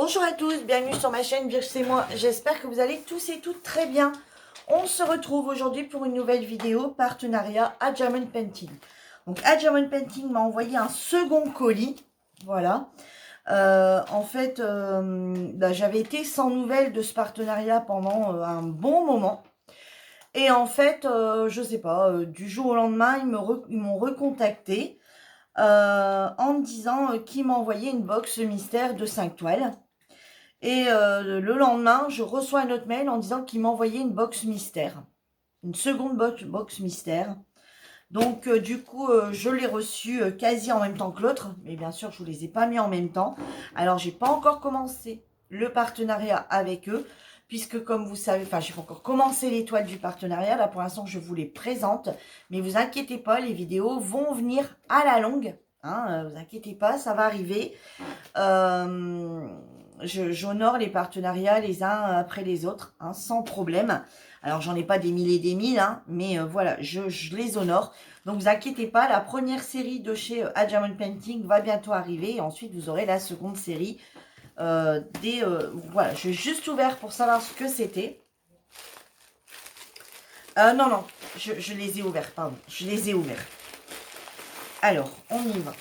Bonjour à tous, bienvenue sur ma chaîne Virge c'est moi, j'espère que vous allez tous et toutes très bien. On se retrouve aujourd'hui pour une nouvelle vidéo partenariat à Diamond Painting. Donc à Diamond Painting m'a envoyé un second colis, voilà. J'avais été sans nouvelles de ce partenariat pendant un bon moment. Et en fait, je sais pas, du jour au lendemain, ils m'ont recontacté en me disant qu'ils m'envoyaient une box mystère de 5 toiles. Et le lendemain, je reçois un autre mail en disant qu'il m'envoyait une box mystère. Une seconde box mystère. Donc, je l'ai reçu quasi en même temps que l'autre. Mais bien sûr, je ne vous les ai pas mis en même temps. Alors, j'ai pas encore commencé le partenariat avec eux. Puisque, comme vous savez, j'ai pas encore commencé les toiles du partenariat. Là, pour l'instant, je vous les présente. Mais vous inquiétez pas, les vidéos vont venir à la longue. Vous inquiétez pas, ça va arriver. J'honore les partenariats les uns après les autres, sans problème. Alors, j'en ai pas des milliers et des mille, mais voilà, je les honore. Donc, vous inquiétez pas, la première série de chez Diamond Painting va bientôt arriver. Et ensuite, vous aurez la seconde série. Voilà, j'ai juste ouvert pour savoir ce que c'était. Non, je les ai ouverts, pardon. Je les ai ouverts. Alors, on y va.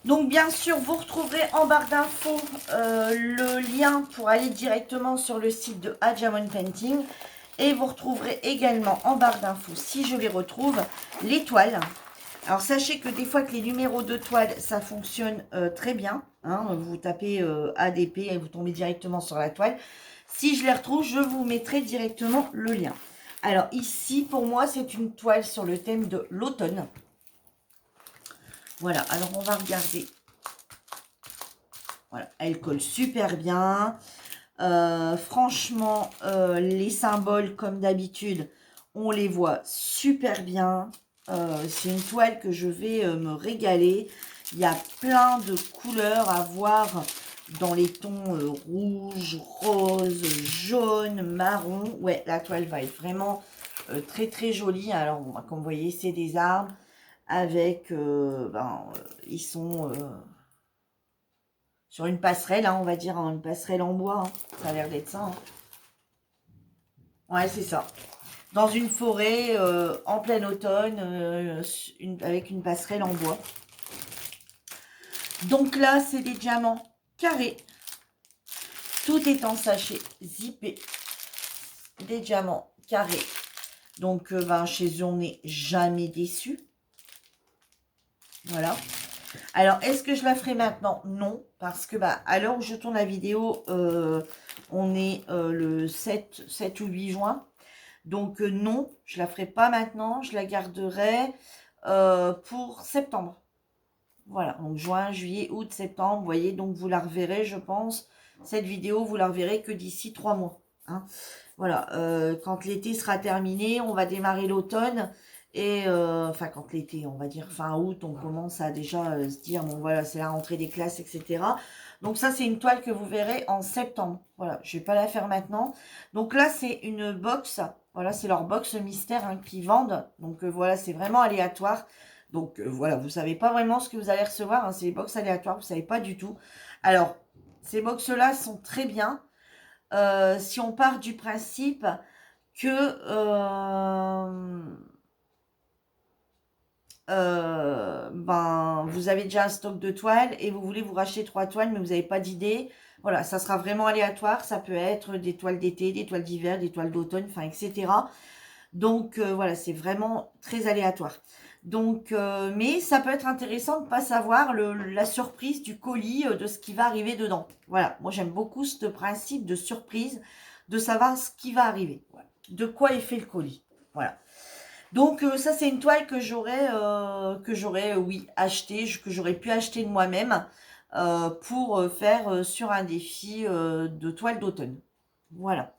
Donc, bien sûr, vous retrouverez en barre d'infos le lien pour aller directement sur le site de Diamond Painting. Et vous retrouverez également en barre d'infos, si je les retrouve, les toiles. Alors, sachez que des fois que les numéros de toiles, ça fonctionne très bien. Vous tapez ADP et vous tombez directement sur la toile. Si je les retrouve, je vous mettrai directement le lien. Alors, ici, pour moi, c'est une toile sur le thème de l'automne. Voilà, alors on va regarder. Voilà, elle colle super bien. Franchement, les symboles, comme d'habitude, on les voit super bien. C'est une toile que je vais me régaler. Il y a plein de couleurs à voir dans les tons rouge, rose, jaune, marron. Ouais, la toile va être vraiment très très jolie. Alors, comme vous voyez, c'est des arbres avec, ils sont sur une passerelle, on va dire, une passerelle en bois. Ça a l'air d'être ça. Ouais, c'est ça. Dans une forêt, en plein automne, avec une passerelle en bois. Donc là, c'est des diamants carrés. Tout est en sachet zippé. Des diamants carrés. Donc, chez eux, on n'est jamais déçu. Voilà. Alors, est-ce que je la ferai maintenant? Non, parce que à l'heure où je tourne la vidéo, on est le 7 ou 8 juin. Donc, non, je la ferai pas maintenant. Je la garderai pour septembre. Voilà, donc juin, juillet, août, septembre. Vous voyez, donc vous la reverrez, je pense. Cette vidéo, vous la reverrez que d'ici 3 mois. Voilà, quand l'été sera terminé, on va démarrer l'automne. Et quand l'été, on va dire fin août, on commence à déjà se dire, bon voilà, c'est la rentrée des classes, etc. Donc ça, c'est une toile que vous verrez en septembre. Voilà, je vais pas la faire maintenant. Donc là, c'est une box. Voilà, c'est leur box mystère qu'ils vendent. Donc voilà, c'est vraiment aléatoire. Donc voilà, vous savez pas vraiment ce que vous allez recevoir. C'est les box aléatoires, vous savez pas du tout. Alors, ces box-là sont très bien. Si on part du principe que vous avez déjà un stock de toiles et vous voulez vous racheter 3 toiles mais vous n'avez pas d'idée, voilà, ça sera vraiment aléatoire. Ça peut être des toiles d'été, des toiles d'hiver, des toiles d'automne, etc. Donc voilà, c'est vraiment très aléatoire. Donc mais ça peut être intéressant de ne pas savoir la surprise du colis, de ce qui va arriver dedans. Voilà, moi j'aime beaucoup ce principe de surprise, de savoir ce qui va arriver, voilà. De quoi est fait le colis. Voilà. Donc ça c'est une toile que j'aurais oui acheté, que j'aurais pu acheter de moi-même pour faire sur un défi de toile d'automne. Voilà.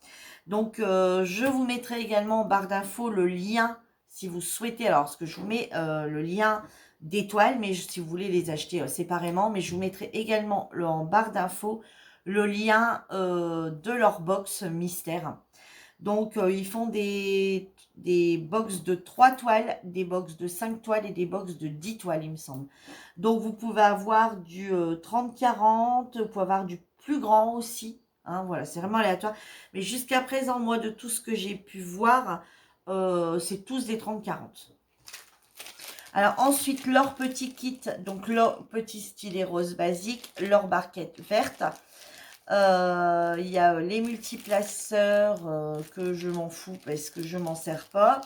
Donc je vous mettrai également en barre d'infos le lien si vous souhaitez. Alors parce que je vous mets le lien des toiles, mais si vous voulez les acheter séparément, mais je vous mettrai également en barre d'infos le lien de leur box mystère. Donc, ils font des des box de 3 toiles, des box de 5 toiles et des box de 10 toiles, il me semble. Donc, vous pouvez avoir du 30-40, vous pouvez avoir du plus grand aussi. Hein, voilà, c'est vraiment aléatoire. Mais jusqu'à présent, moi, de tout ce que j'ai pu voir, c'est tous des 30-40. Alors ensuite, leur petit kit, donc leur petit stylet rose basique, leur barquette verte. Il y a les multiplaceurs que je m'en fous parce que je m'en sers pas.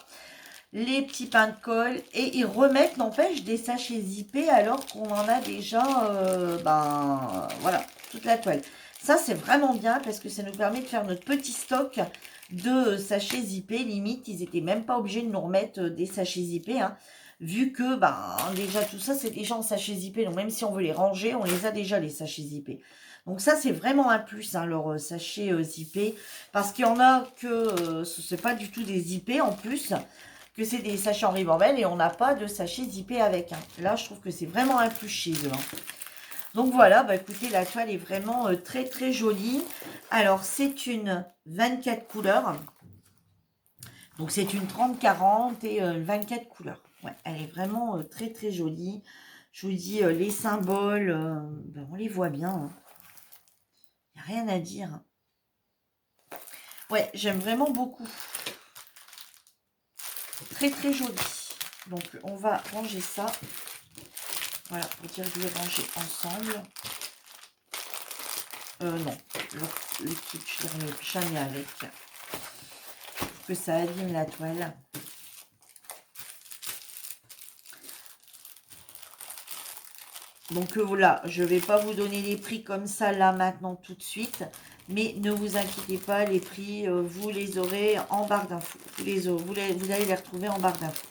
Les petits pains de colle. Et ils remettent, n'empêche, des sachets zippés alors qu'on en a déjà, voilà, toute la toile. Ça, c'est vraiment bien parce que ça nous permet de faire notre petit stock de sachets zippés. Limite, ils étaient même pas obligés de nous remettre des sachets zippés, hein, vu que, déjà tout ça, c'est déjà en sachets zippés. Donc, même si on veut les ranger, on les a déjà, les sachets zippés. Donc ça, c'est vraiment un plus, hein, leur sachet zippé. Parce qu'il y en a que c'est pas du tout des zippés en plus, que c'est des sachets en ribambelle et on n'a pas de sachet zippé avec. Hein. Là, je trouve que c'est vraiment un plus chez eux. Hein. Donc voilà, écoutez, la toile est vraiment très très jolie. Alors, c'est une 24 couleurs. Donc, c'est une 30-40 et 24 couleurs. Ouais, elle est vraiment très très jolie. Je vous dis, les symboles, on les voit bien. Il n'y a rien à dire. Ouais, j'aime vraiment beaucoup. Très très joli. Donc, on va ranger ça. Voilà, pour dire de les ranger ensemble. Non, le kit, je ne remets jamais avec. Je trouve que ça abîme la toile. Donc voilà, je ne vais pas vous donner les prix comme ça là maintenant tout de suite. Mais ne vous inquiétez pas, les prix, vous les aurez en barre d'infos. Vous allez les retrouver en barre d'infos.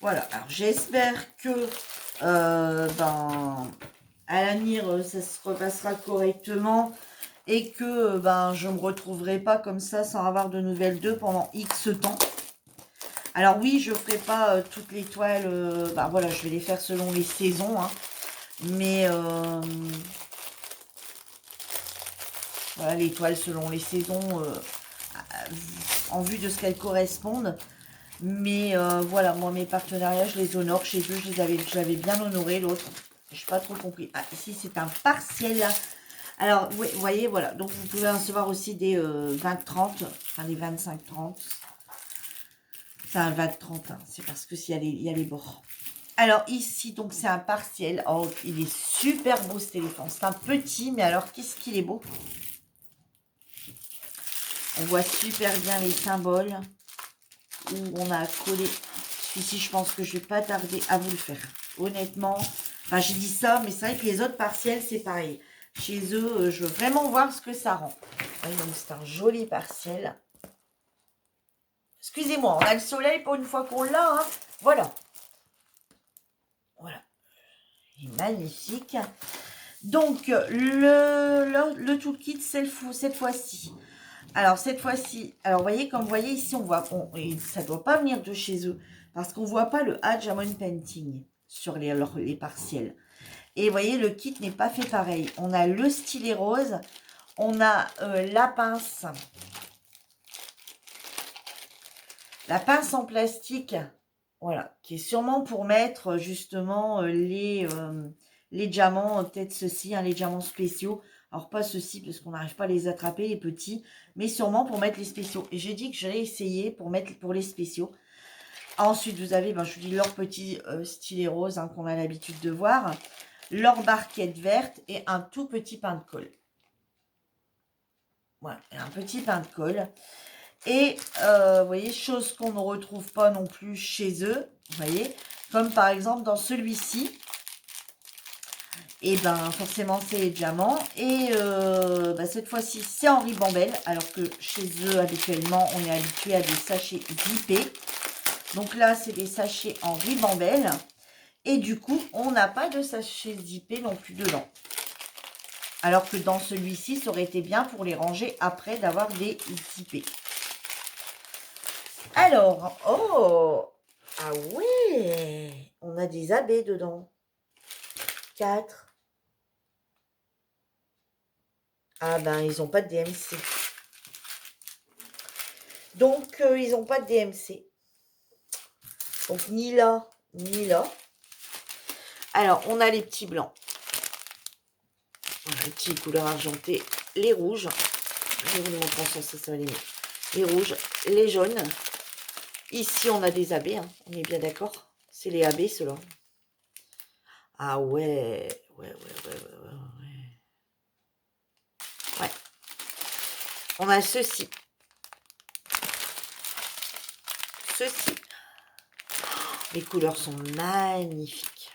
Voilà, alors j'espère que à l'avenir, ça se repassera correctement et que je ne me retrouverai pas comme ça sans avoir de nouvelles d'eux pendant X temps. Alors oui, je ne ferai pas toutes les toiles, voilà, je vais les faire selon les saisons, hein, mais voilà, les toiles selon les saisons, en vue de ce qu'elles correspondent. Mais voilà, moi mes partenariats, je les honore chez eux, je l'avais bien honoré l'autre. Je n'ai pas trop compris. Ah, ici c'est un partiel là. Alors, vous voyez, voilà. Donc, vous pouvez recevoir aussi des 20-30, enfin des 25-30. C'est un 20-30, hein, c'est parce que il y a les bords. Alors, ici, donc, c'est un partiel. Oh, il est super beau, ce téléphone. C'est un petit, mais alors, qu'est-ce qu'il est beau. On voit super bien les symboles où on a collé. Celui-ci, je pense que je ne vais pas tarder à vous le faire. Honnêtement, enfin, j'ai dit ça, mais c'est vrai que les autres partiels, c'est pareil. Chez eux, je veux vraiment voir ce que ça rend. Oui, donc c'est un joli partiel. Excusez-moi, on a le soleil pour une fois qu'on l'a. Hein. Voilà. Voilà. Il est magnifique. Donc, le toolkit, c'est cette fois-ci. Alors, cette fois-ci, alors, vous voyez, comme vous voyez ici, on voit, et ça ne doit pas venir de chez eux, parce qu'on ne voit pas le Diamond Painting sur les partiels. Et vous voyez, le kit n'est pas fait pareil. On a le stylet rose, on a la pince en plastique, voilà, qui est sûrement pour mettre justement les diamants, peut-être ceux-ci, hein, les diamants spéciaux. Alors, pas ceux-ci, parce qu'on n'arrive pas à les attraper, les petits, mais sûrement pour mettre les spéciaux. Et j'ai dit que j'allais essayer pour les spéciaux. Ensuite, vous avez, je vous dis, leur petit stylet rose hein, qu'on a l'habitude de voir, leur barquette verte et un tout petit pain de colle. Voilà, un petit pain de colle. Et, vous voyez, chose qu'on ne retrouve pas non plus chez eux, vous voyez, comme par exemple dans celui-ci, et forcément c'est les diamants, et cette fois-ci c'est en ribambelle, alors que chez eux habituellement on est habitué à des sachets zippés, donc là c'est des sachets en ribambelle, et du coup on n'a pas de sachets zippés non plus dedans. Alors que dans celui-ci, ça aurait été bien pour les ranger après d'avoir des zippés. Alors, oh, Ah ouais, on a des AB dedans. 4. Ah ben, ils n'ont pas de DMC. Donc, ils n'ont pas de DMC. Donc, ni là, ni là. Alors, on a les petits blancs. Les petits couleurs argentées. Les rouges. Je vais vous les montrer ensemble, ça va les mieux. Les rouges, les jaunes. Ici, on a des AB, hein. On est bien d'accord. C'est les AB, ceux-là. Ah ouais. Ouais. Ouais. On a ceci. Ceci. Les couleurs sont magnifiques.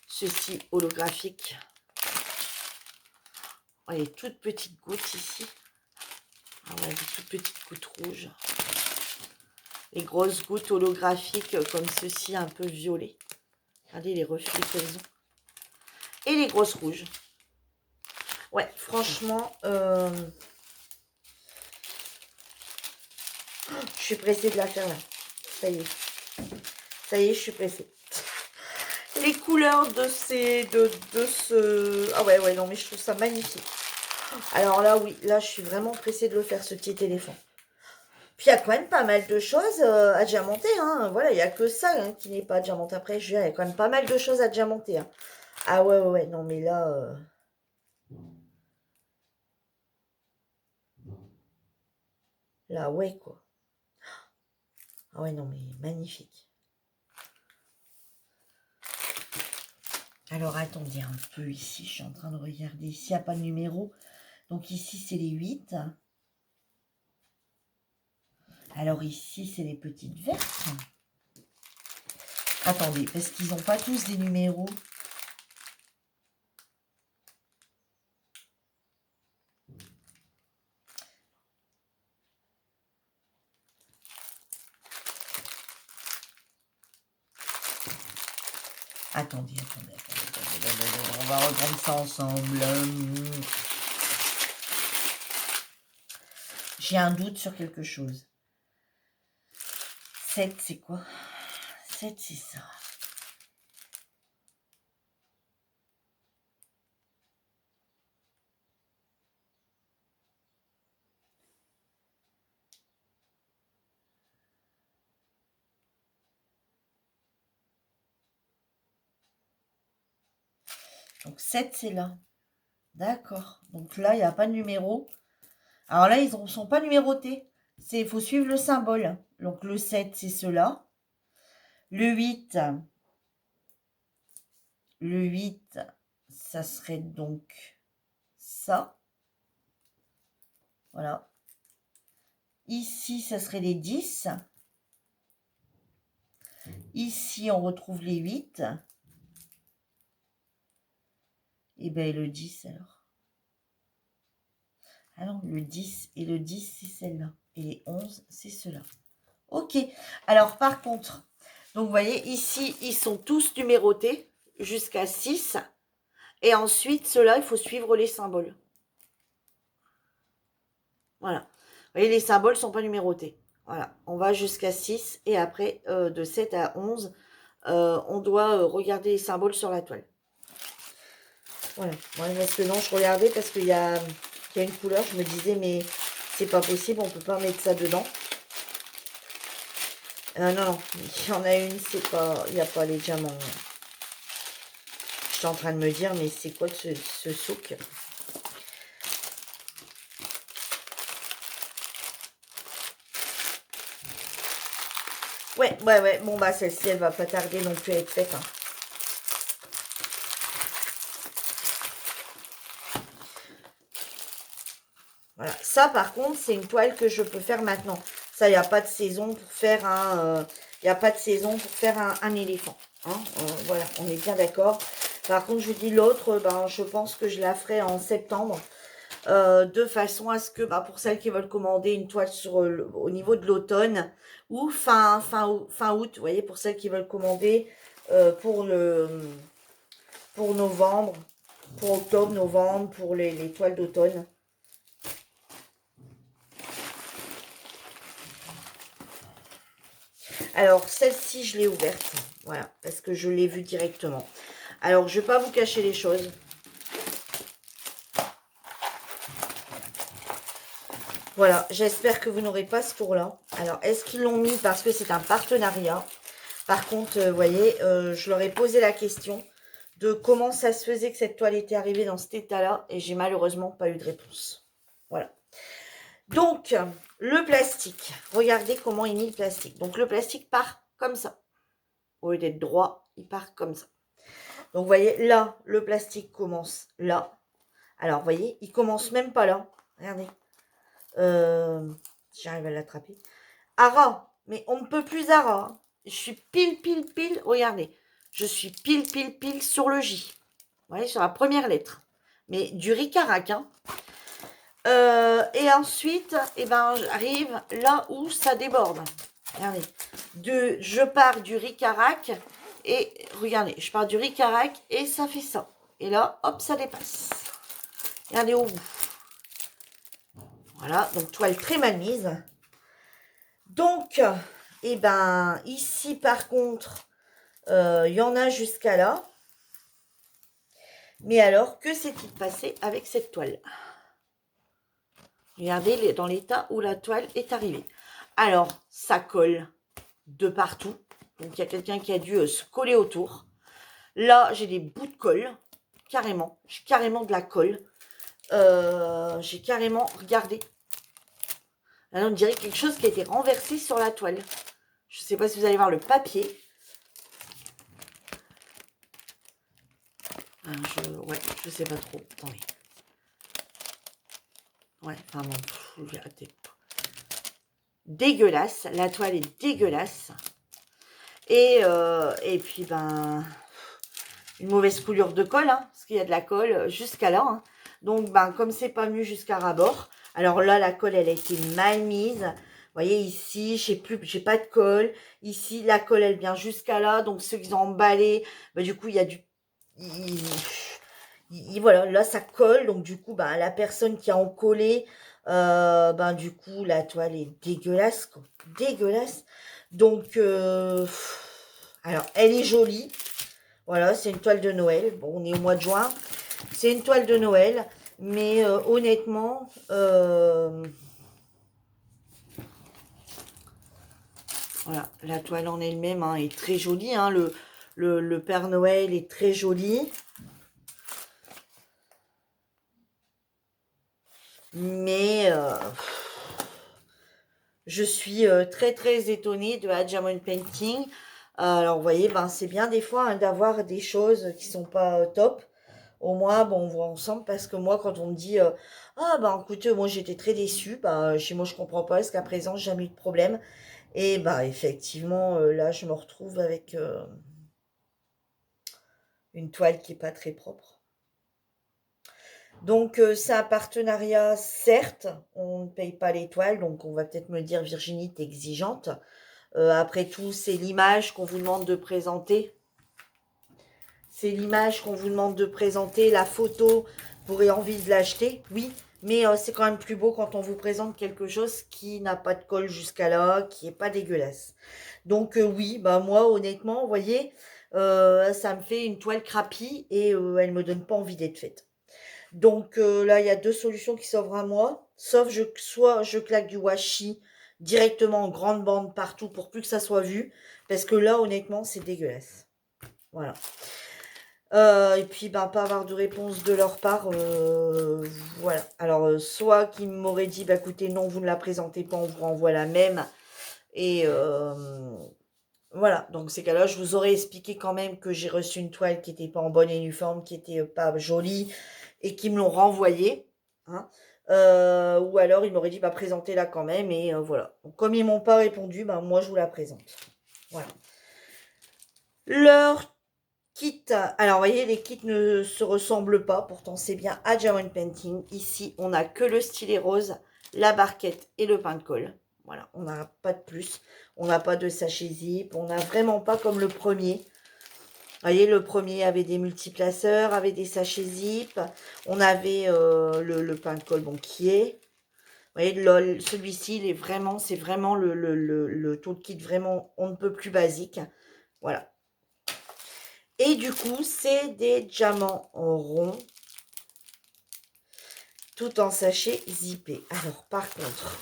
Ceci holographique. Oh, les toutes petites gouttes ici. Ah ouais, des toutes petites gouttes rouges. Les grosses gouttes holographiques comme ceci, un peu violet. Regardez les reflets qu'elles ont. Et les grosses rouges. Ouais, franchement, je suis pressée de la faire là. Ça y est. Ça y est, je suis pressée. Les couleurs de ce... Ah ouais, non, mais je trouve ça magnifique. Alors là, oui, là, je suis vraiment pressée de le faire, ce petit éléphant. Puis il y a quand même pas mal de choses à diamanter, hein. Voilà, il n'y a que ça hein, qui n'est pas diamanté. Après, je veux dire, il y a quand même pas mal de choses à diamanter. Hein. Ah ouais, non, mais là... Là, ouais, quoi. Ah ouais, non, mais magnifique. Alors, attendez un peu ici, je suis en train de regarder. Ici, il n'y a pas de numéro. Donc ici, c'est les 8. Alors ici, c'est les petites vertes. Attendez, parce qu'ils n'ont pas tous des numéros. Attendez. On va reprendre ça ensemble. J'ai un doute sur quelque chose. 7, c'est quoi? 7, c'est ça. Donc 7, c'est là. D'accord. Donc là, il n'y a pas de numéro. Alors là, ils ne sont pas numérotés. Il faut suivre le symbole. Donc le 7, c'est cela. Le 8, ça serait donc ça. Voilà. Ici, ça serait les 10. Ici, on retrouve les 8. Et bien, le 10, alors. Ah non, le 10 et le 10, c'est celle-là. Et les 11, c'est cela. Ok. Alors, par contre, donc, vous voyez, ici, ils sont tous numérotés jusqu'à 6. Et ensuite, ceux-là, il faut suivre les symboles. Voilà. Vous voyez, les symboles ne sont pas numérotés. Voilà. On va jusqu'à 6. Et après, de 7 à 11, on doit regarder les symboles sur la toile. Voilà. Ouais, parce que non, je regardais parce qu'il y a une couleur. Je me disais, mais c'est pas possible, on peut pas mettre ça dedans. Non, il y en a une, c'est pas, il n'y a pas les diamants. Je suis en train de me dire, mais c'est quoi ce souk? Ouais, bon bah celle-ci, elle va pas tarder non plus à être faite. Hein. Voilà, ça par contre, c'est une toile que je peux faire maintenant. Ça, il n'y a pas de saison pour faire un... Il n'y a pas de saison pour faire un éléphant. Hein. Voilà, on est bien d'accord. Par contre, je vous dis l'autre, ben, je pense que je la ferai en septembre. De façon à ce que, bah, pour celles qui veulent commander une toile au niveau de l'automne ou fin août, vous voyez, pour celles qui veulent commander pour novembre, pour octobre, novembre, pour les toiles d'automne. Alors, celle-ci, je l'ai ouverte. Voilà, parce que je l'ai vue directement. Alors, je ne vais pas vous cacher les choses. Voilà, j'espère que vous n'aurez pas ce tour-là. Alors, est-ce qu'ils l'ont mis parce que c'est un partenariat? Par contre, vous voyez, je leur ai posé la question de comment ça se faisait que cette toile était arrivée dans cet état-là. Et j'ai malheureusement pas eu de réponse. Voilà. Donc, le plastique. Regardez comment il met le plastique. Donc, le plastique part comme ça. Au lieu d'être droit, il part comme ça. Donc, vous voyez, là, le plastique commence là. Alors, vous voyez, il commence même pas là. Regardez. J'arrive à l'attraper. Ara, mais on ne peut plus Ara. Hein. Je suis pile. Regardez, je suis pile sur le J. Vous voyez, sur la première lettre. Mais du ricarac, hein. Et ensuite, eh ben, j'arrive là où ça déborde. Regardez. Je pars du ricarac et regardez, je pars du ricarac et ça fait ça. Et là, hop, ça dépasse. Regardez au bout. Voilà, donc toile très mal mise. Donc, eh ben, ici par contre, il y en a jusqu'à là. Mais alors, que s'est-il passé avec cette toile? Regardez dans l'état où la toile est arrivée. Alors, ça colle de partout. Donc, il y a quelqu'un qui a dû se coller autour. Là, j'ai des bouts de colle, carrément. J'ai carrément de la colle. J'ai carrément, regardez. Là, on dirait quelque chose qui a été renversé sur la toile. Je ne sais pas si vous allez voir le papier. Ouais, je sais pas trop. Attendez. Ouais, enfin bon, arrêtez. Dégueulasse. La toile est dégueulasse. Et puis, ben, une mauvaise coulure de colle, hein, parce qu'il y a de la colle jusqu'à là. Hein. Donc, ben, comme c'est pas mieux jusqu'à ras-bord, alors là, la colle, elle a été mal mise. Vous voyez, ici, j'ai pas de colle. Ici, la colle, elle vient jusqu'à là. Donc, ceux qui ont emballé, ben, du coup, il y a du... voilà, là, ça colle. Donc, du coup, ben, la personne qui a en collé, ben, du coup, la toile est dégueulasse, quoi. Dégueulasse. Donc, alors, elle est jolie. Voilà, c'est une toile de Noël. Bon, on est au mois de juin. C'est une toile de Noël. Mais honnêtement, voilà, la toile en elle-même hein, est très jolie. Hein, le Père Noël est très joli. Mais je suis très étonnée de Diamond Painting. Alors, vous voyez, ben, c'est bien des fois hein, d'avoir des choses qui sont pas top. Au moins, bon, on voit ensemble parce que moi, quand on me dit ah, bah écoutez, moi j'étais très déçue, bah, chez moi je comprends pas, parce qu'à présent, j'ai jamais eu de problème. Et bah, effectivement, là, je me retrouve avec une toile qui est pas très propre. Donc, c'est un partenariat, certes, on ne paye pas les toiles, donc on va peut-être me dire Virginie, t'es exigeante. Après tout, c'est l'image qu'on vous demande de présenter. C'est l'image qu'on vous demande de présenter, la photo, vous aurez envie de l'acheter, oui. Mais c'est quand même plus beau quand on vous présente quelque chose qui n'a pas de colle jusqu'à là, qui n'est pas dégueulasse. Donc oui, bah moi honnêtement, vous voyez, ça me fait une toile crapie et elle me donne pas envie d'être faite. Donc là, il y a deux solutions qui s'offrent à moi. Sauf soit je claque du washi directement en grande bande partout pour plus que ça soit vu. Parce que là, honnêtement, c'est dégueulasse. Voilà. Et puis, ben, pas avoir de réponse de leur part. Voilà. Alors, soit qu'ils m'auraient dit, bah écoutez, non, vous ne la présentez pas, on vous renvoie la même. Et voilà. Donc, ces cas-là, je vous aurais expliqué quand même que j'ai reçu une toile qui n'était pas en bonne uniforme, qui était pas jolie, et qui me l'ont renvoyée. Hein. Ou alors, ils m'auraient dit, bah présentez-la quand même. Et voilà. Donc, comme ils m'ont pas répondu, ben, moi, je vous la présente. Voilà. Leur kit, alors vous voyez, les kits ne se ressemblent pas, pourtant c'est bien à Diamond Painting. Ici, on n'a que le stylet rose, la barquette et le pain de colle. Voilà, on n'a pas de plus. On n'a pas de sachet zip, on n'a vraiment pas comme le premier. Vous voyez, le premier avait des multiplaceurs, avait des sachets zip. On avait le pain de colle, bon, qui est. voyez, LOL, celui-ci, il est vraiment, c'est vraiment le toolkit vraiment, on ne peut plus basique. Voilà. Et du coup, c'est des diamants ronds, tout en sachet zippé. Alors, par contre,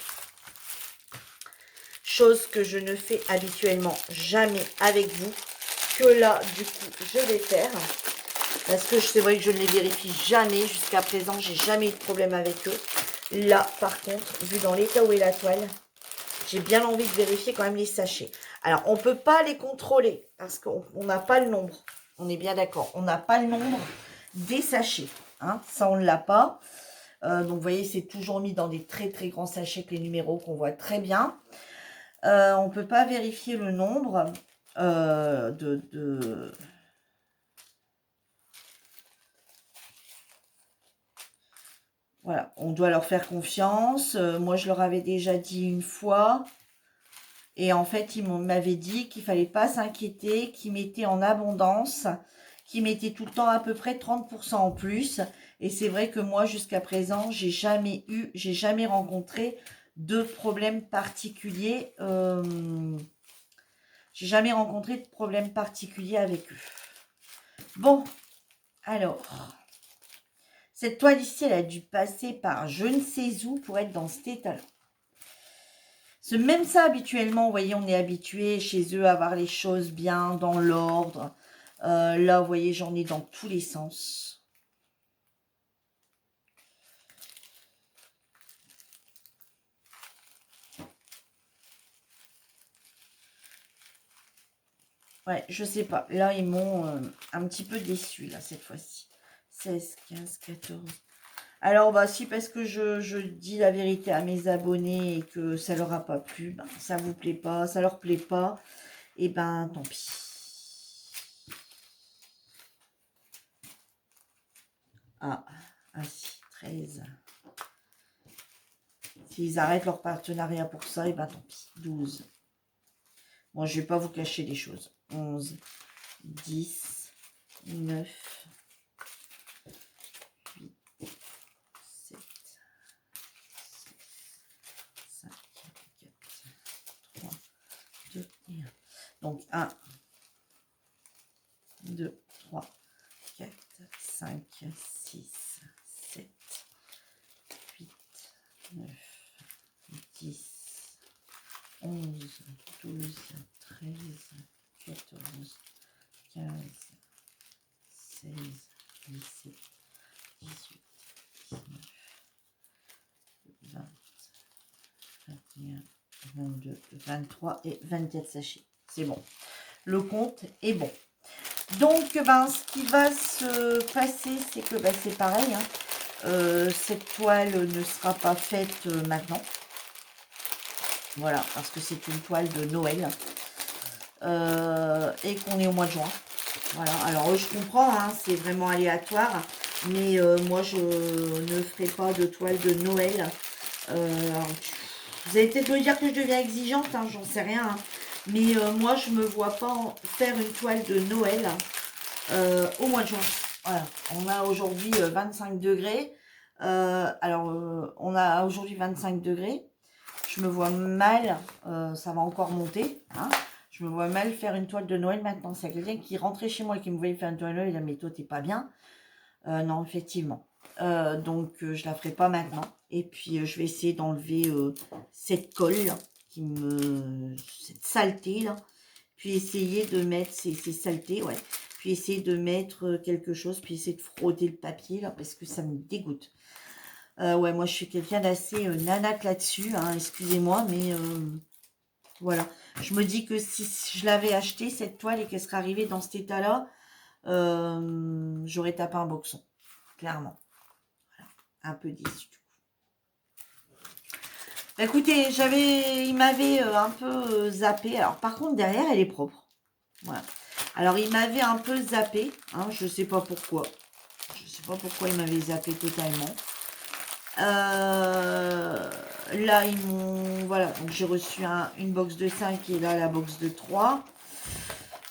chose que je ne fais habituellement jamais avec vous, que là, du coup, je vais faire. Parce que c'est vrai que je ne les vérifie jamais. Jusqu'à présent, j'ai jamais eu de problème avec eux. Là, par contre, vu dans l'état où est la toile, j'ai bien envie de vérifier quand même les sachets. Alors, on ne peut pas les contrôler parce qu'on n'a pas le nombre. On est bien d'accord. On n'a pas le nombre des sachets. Hein, ça, on ne l'a pas. Donc, vous voyez, c'est toujours mis dans des très, très grands sachets avec les numéros qu'on voit très bien. On ne peut pas vérifier le nombre Voilà, on doit leur faire confiance. Moi, je leur avais déjà dit une fois. Et en fait, ils m'avaient dit qu'il ne fallait pas s'inquiéter, qu'ils mettaient en abondance, qu'ils mettaient tout le temps à peu près 30% en plus. Et c'est vrai que moi, jusqu'à présent, j'ai jamais rencontré de problème particulier. J'ai jamais rencontré de problème particulier avec eux. Bon, alors, cette toile ici, elle a dû passer par je ne sais où pour être dans cet état-là. Même ça, habituellement, vous voyez, on est habitué chez eux à avoir les choses bien dans l'ordre. Là, vous voyez, j'en ai dans tous les sens. Ouais, je sais pas. Là, ils m'ont un petit peu déçu, là, cette fois-ci. 16, 15, 14. Alors, bah, si, parce que je dis la vérité à mes abonnés et que ça leur a pas plu, ben, ça vous plaît pas, ça leur plaît pas, et ben, tant pis. Ah, si, 13. S'ils arrêtent leur partenariat pour ça, et ben, tant pis. 12. Bon, je vais pas vous cacher les choses. 11, 10, 9, 8, 7, 5, 4, 3, 2 et 1. Donc 1, 2, 3, 4, 5, 6, 7, 8, 9, 10, 11, 12, 13, 14, 15, 16, 17, 18, 19, 20, 21, 22, 23 et 24 sachets. C'est bon. Le compte est bon. Donc, ben, ce qui va se passer, c'est que ben, c'est pareil. Hein. Cette toile ne sera pas faite maintenant. Voilà, parce que c'est une toile de Noël. Et qu'on est au mois de juin. Voilà, alors je comprends, hein, c'est vraiment aléatoire. Mais moi, je ne ferai pas de toile de Noël. Alors, vous allez peut-être me dire que je deviens exigeante, hein, j'en sais rien. Hein. Mais moi, je me vois pas faire une toile de Noël au mois de juin. Voilà, on a aujourd'hui 25 degrés. On a aujourd'hui 25 degrés. Je me vois mal, ça va encore monter. Hein. Je me vois mal faire une toile de Noël maintenant. C'est quelqu'un qui rentrait chez moi et qui me voyait faire une toile de Noël. Il a dit, mais toi, t'es pas bien. Non, effectivement. Donc, je la ferai pas maintenant. Et puis, je vais essayer d'enlever cette colle là, cette saleté là. Puis essayer de mettre ces saletés, ouais. Puis essayer de mettre quelque chose, puis essayer de frotter le papier là, parce que ça me dégoûte. Ouais, moi je suis quelqu'un d'assez nanac là-dessus, hein, excusez-moi, mais voilà. Je me dis que si je l'avais acheté cette toile et qu'elle serait arrivée dans cet état-là, j'aurais tapé un boxon, clairement. Voilà. Un peu déçu. Bah, écoutez, il m'avait un peu zappé. Alors par contre derrière elle est propre. Voilà. Alors il m'avait un peu zappé, hein, je sais pas pourquoi. Je sais pas pourquoi il m'avait zappé totalement. Là ils m'ont, voilà, donc j'ai reçu une box de 5 et là la box de 3.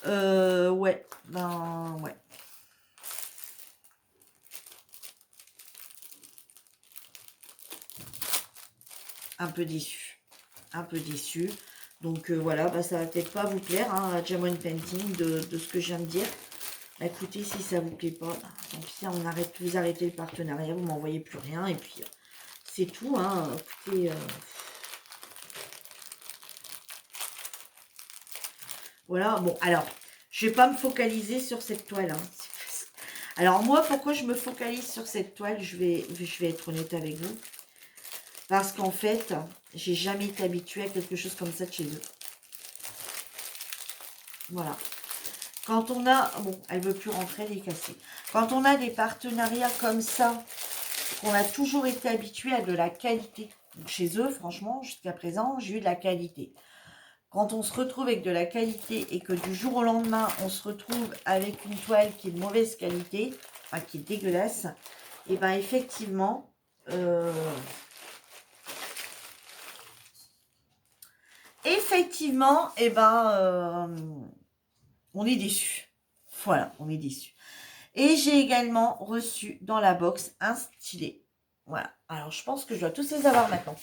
Ouais, ben ouais. un peu déçue. Un peu déçue. Donc voilà, bah, ça va peut-être pas vous plaire, hein, Diamond Painting, de ce que je viens de dire. Bah, écoutez, si ça vous plaît pas, bah, tant pis, vous arrêtez le partenariat, vous m'envoyez plus rien, et puis c'est tout, hein. Écoutez, voilà, bon, alors, je vais pas me focaliser sur cette toile, hein. Alors moi, pourquoi je me focalise sur cette toile, je vais être honnête avec vous. Parce qu'en fait, j'ai jamais été habituée à quelque chose comme ça de chez eux. Voilà. Quand on a... Bon, elle veut plus rentrer, elle est cassée. Quand on a des partenariats comme ça, qu'on a toujours été habitué à de la qualité. Donc chez eux, franchement, jusqu'à présent, j'ai eu de la qualité. Quand on se retrouve avec de la qualité et que du jour au lendemain, on se retrouve avec une toile qui est de mauvaise qualité, enfin qui est dégueulasse, et bien effectivement... Effectivement, eh ben, on est déçu. Voilà, on est déçu. Et j'ai également reçu dans la box un stylet. Voilà. Alors, je pense que je dois tous les avoir maintenant.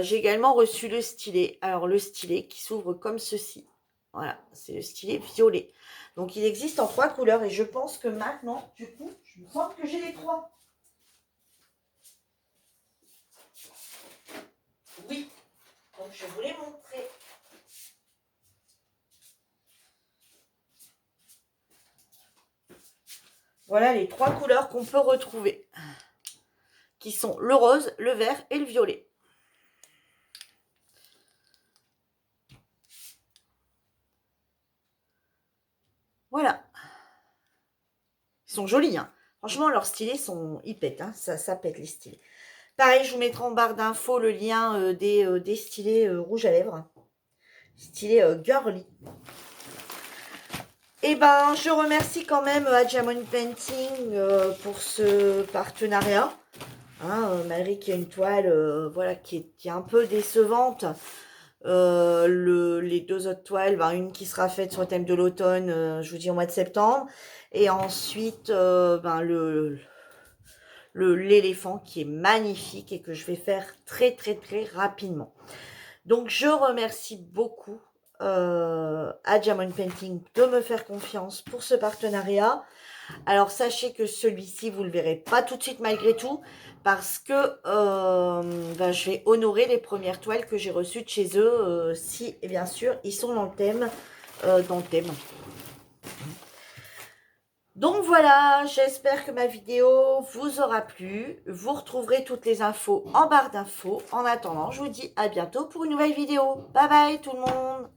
J'ai également reçu le stylet. Alors, le stylet qui s'ouvre comme ceci. Voilà, c'est le stylet violet. Donc, il existe en 3 couleurs. Et je pense que maintenant, du coup, je me sens que j'ai les 3. Oui. Donc, je vous les montrer. Voilà les 3 couleurs qu'on peut retrouver, qui sont le rose, le vert et le violet. Voilà. Ils sont jolis, hein. Franchement, leurs stylets ils pètent, hein. Ça pète les stylets. Pareil, je vous mettrai en barre d'infos le lien des stylets rouge à lèvres. Stylés girly. Et ben, je remercie quand même à Diamond Painting pour ce partenariat. Hein, malgré qu'il y a une toile voilà, qui est un peu décevante. Les 2 autres toiles, ben, une qui sera faite sur le thème de l'automne, je vous dis au mois de septembre. Et ensuite, ben, l'éléphant qui est magnifique et que je vais faire très très très rapidement. Donc je remercie beaucoup à Diamond Painting de me faire confiance pour ce partenariat. Alors sachez que celui-ci vous le verrez pas tout de suite malgré tout parce que ben, je vais honorer les premières toiles que j'ai reçues de chez eux si et bien sûr ils sont dans le thème Donc voilà, j'espère que ma vidéo vous aura plu. Vous retrouverez toutes les infos en barre d'infos. En attendant, je vous dis à bientôt pour une nouvelle vidéo. Bye bye tout le monde!